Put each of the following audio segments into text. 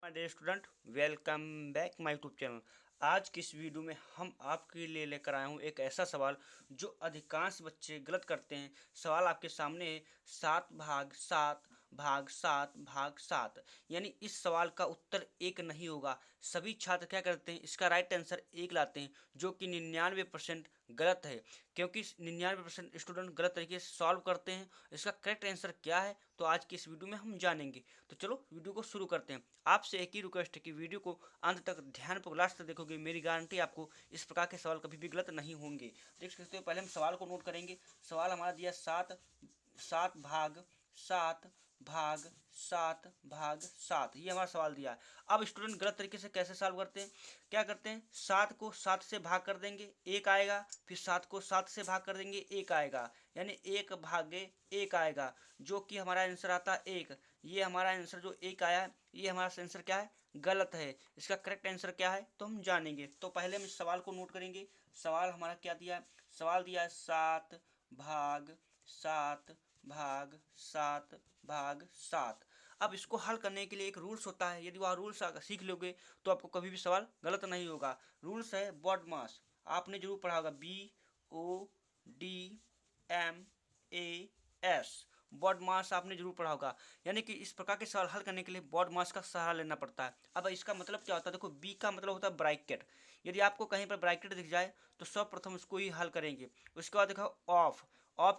My dear student, welcome back my YouTube channel. आज की इस वीडियो में हम आपके लिए लेकर आए हूँ एक ऐसा सवाल जो अधिकांश बच्चे गलत करते हैं। सवाल आपके सामने है 7 भाग 7 यानी इस सवाल का उत्तर एक नहीं होगा। सभी छात्र क्या करते हैं, इसका राइट आंसर एक लाते हैं, जो कि 99% गलत है, क्योंकि 99% स्टूडेंट गलत तरीके से सॉल्व करते हैं। इसका करेक्ट आंसर क्या है तो आज की इस वीडियो में हम जानेंगे। तो चलो वीडियो को शुरू करते हैं। आपसे एक ही रिक्वेस्ट है कि वीडियो को अंत तक ध्यानपूर्वक लास्ट तक देखोगे, मेरी गारंटी आपको इस प्रकार के सवाल कभी भी गलत नहीं होंगे। देख सकते हो, पहले हम सवाल को नोट करेंगे। सवाल हमारा दिया सात भाग सात, ये हमारा सवाल दिया है। अब स्टूडेंट गलत तरीके से कैसे सॉल्व करते हैं, क्या करते हैं, 7 को 7 से भाग कर देंगे, एक आएगा, फिर 7 को 7 से भाग कर देंगे, एक आएगा, यानी 1 भागे 1 आएगा, जो कि हमारा आंसर आता है 1। ये हमारा आंसर जो 1 आया है, ये हमारा आंसर क्या है, गलत है। इसका करेक्ट आंसर क्या है तो हम जानेंगे। तो पहले हम इस सवाल को नोट करेंगे। सवाल हमारा क्या दिया है, सवाल दिया है 7 भाग 7 अब इसको हल करने के लिए एक रूल्स होता है। यदि वह रूल्स सीख लोगे तो आपको कभी भी सवाल गलत नहीं होगा। रूल्स है बॉड मास, आपने जरूर पढ़ा होगा, BODMAS, बॉड मास आपने जरूर पढ़ा होगा। यानी कि इस प्रकार के सवाल हल करने के लिए बॉड मास का सहारा लेना पड़ता है। अब इसका मतलब क्या होता है, देखो, बी का मतलब होता है ब्रैकेट। यदि आपको कहीं पर ब्रैकेट दिख जाए तो सर्वप्रथम उसको ही हल करेंगे। उसके बाद देखो ऑफ, ओ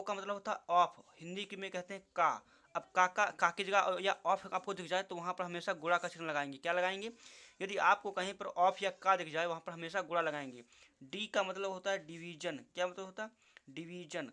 का मतलब होता है ऑफ, हिंदी की में कहते हैं का। अब का की जगह या ऑफ आपको दिख जाए तो वहाँ पर हमेशा गुणा का चिन्ह लगाएंगे। क्या लगाएंगे, यदि आपको कहीं पर ऑफ या का दिख जाए वहाँ पर हमेशा गुणा लगाएंगे। डी का मतलब होता है डिवीजन, क्या मतलब होता है, डिवीजन।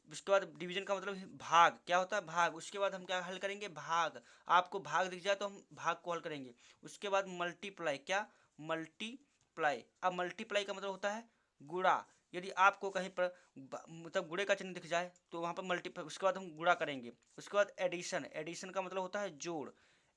उसके बाद डिवीजन का मतलब भाग, क्या होता है, भाग। उसके बाद हम क्या हल करेंगे, भाग। आपको भाग दिख जाए तो हम भाग को हल करेंगे। उसके बाद मल्टीप्लाई, क्या, मल्टीप्लाई। अब मल्टीप्लाई का मतलब होता है गुणा। यदि आपको कहीं पर मतलब गुणे का चिन्ह दिख जाए तो वहाँ पर मल्टीप्लाई, उसके बाद हम गुणा करेंगे। उसके बाद एडिशन, एडिशन का मतलब होता है जोड़,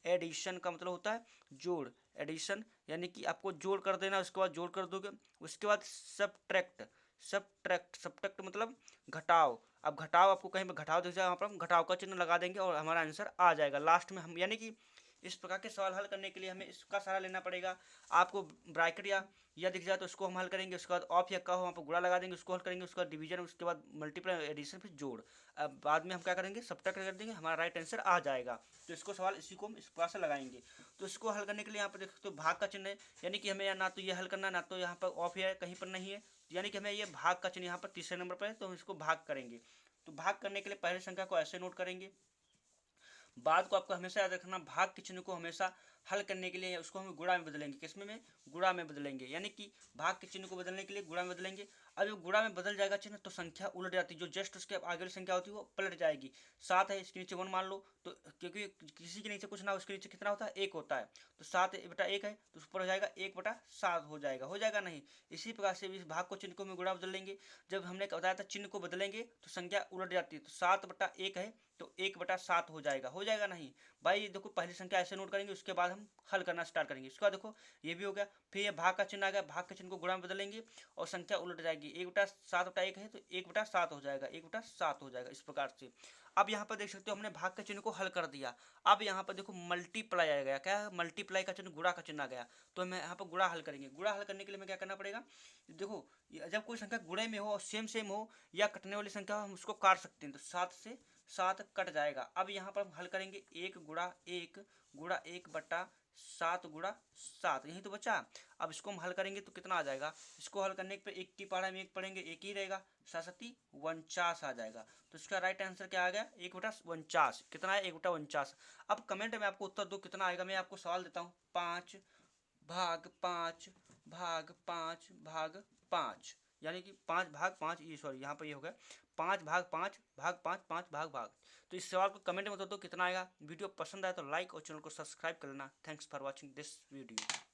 एडिशन का मतलब होता है जोड़, एडिशन यानी कि आपको जोड़ कर देना, उसके बाद जोड़ कर दोगे। उसके बाद सब्ट्रैक्ट, सब्ट्रैक्ट मतलब घटाव। अब घटाव, आपको कहीं पर घटाव दिख जाए वहाँ पर हम घटाव का चिन्ह लगा देंगे और हमारा आंसर आ जाएगा लास्ट में। हम यानी कि इस प्रकार के सवाल हल करने के लिए हमें इसका सहारा लेना पड़ेगा। आपको ब्रैकेट या दिख जाए तो उसको हम हल करेंगे। उसके बाद ऑफ या का हो वहाँ पर गुणा लगा देंगे, उसको हल करेंगे। उसके बाद डिवीजन, उसके बाद मल्टीप्लाई, एडिशन, फिर जोड़। अब बाद में हम क्या करेंगे, सब्ट्रैक्ट कर देंगे, हमारा राइट आंसर आ जाएगा। तो इसको सवाल इसी को हम इस प्रकार से लगाएंगे। तो इसको हल करने के लिए यहाँ पर देख सकते हो भाग का चिन्ह है, यानी कि हमें ना तो ये हल करना, ना तो यहाँ पर ऑफ या कहीं पर नहीं है, यानी कि हमें ये भाग का चिन्ह यहाँ पर तीसरे नंबर पर है, तो हम इसको भाग करेंगे। तो भाग करने के लिए पहले संख्या को ऐसे नोट करेंगे। बाद को आपको हमेशा याद रखना, भाग के चिन्ह को हमेशा हल करने के लिए उसको हम गुणा में बदलेंगे। किसमें में, गुणा में बदलेंगे, यानी कि भाग के चिन्ह को बदलने के लिए गुणा में बदलेंगे। अब जब गुणा में बदल जाएगा चिन्ह तो संख्या उलट जाती है, जो जस्ट उसके आगे वाली संख्या होती है वो पलट जाएगी। 7 है, इसके नीचे 1 मान लो, तो क्योंकि किसी के नीचे कुछ ना, उसके नीचे कितना होता है, 1 होता है, तो 7/1 है, तो ऊपर हो जाएगा 1/7 हो जाएगा नहीं। इसी प्रकार से इस भाग को चिन्ह को में गुणा बदल लेंगे। जब हमने बताया था चिन्ह को बदलेंगे तो संख्या उलट जाती है, तो 7/1 है तो 1/7 हो जाएगा नहीं। भाई देखो, पहली संख्या ऐसे नोट करेंगे, उसके बाद हम हल करना स्टार्ट करेंगे। इसके बाद देखो ये भी हो गया, फिर ये भाग का चिन्ह आ गया, भाग के चिन्ह को गुणा में बदलेंगे और संख्या उलट जाएगी। 1/7/1 है तो 1/7 हो जाएगा, 1/7 हो जाएगा, इस प्रकार से। अब यहाँ पर देख सकते हो हमने भाग के चिन्ह को हल कर दिया। अब यहाँ पर देखो मल्टीप्लाई आ गया, क्या है, मल्टीप्लाई का चिन्ह, गुणा का चिन्ह आ गया, तो हमें यहाँ पर गुणा हल करेंगे। गुणा हल करने के लिए हमें क्या करना पड़ेगा, देखो, जब कोई संख्या गुणे में हो और सेम हो या कटने वाली संख्या हो, हम उसको काट सकते हैं, तो 7 से 7 कट जाएगा। अब यहाँ पर हम हल करेंगे 1/1/7 यही तो बचा। अब इसको हम हल करेंगे तो कितना आ जाएगा, इसको हल करने पे 1 की पहाड़ा में 1 पढ़ेंगे, 1 ही रहेगा, 7×7 आ जाएगा। तो इसका राइट आंसर क्या आ गया, 1/49। कितना है, 1/49। अब कमेंट में आपको उत्तर दो कितना आएगा। मैं आपको सवाल देता हूँ, 5 भाग 5 यानी कि 5/5, ये सॉरी यहाँ पर ये हो गया 5/5 तो इस सवाल को कमेंट में बता दो कितना आएगा। वीडियो पसंद आए तो लाइक और चैनल को सब्सक्राइब कर लेना। Thanks for watching this video.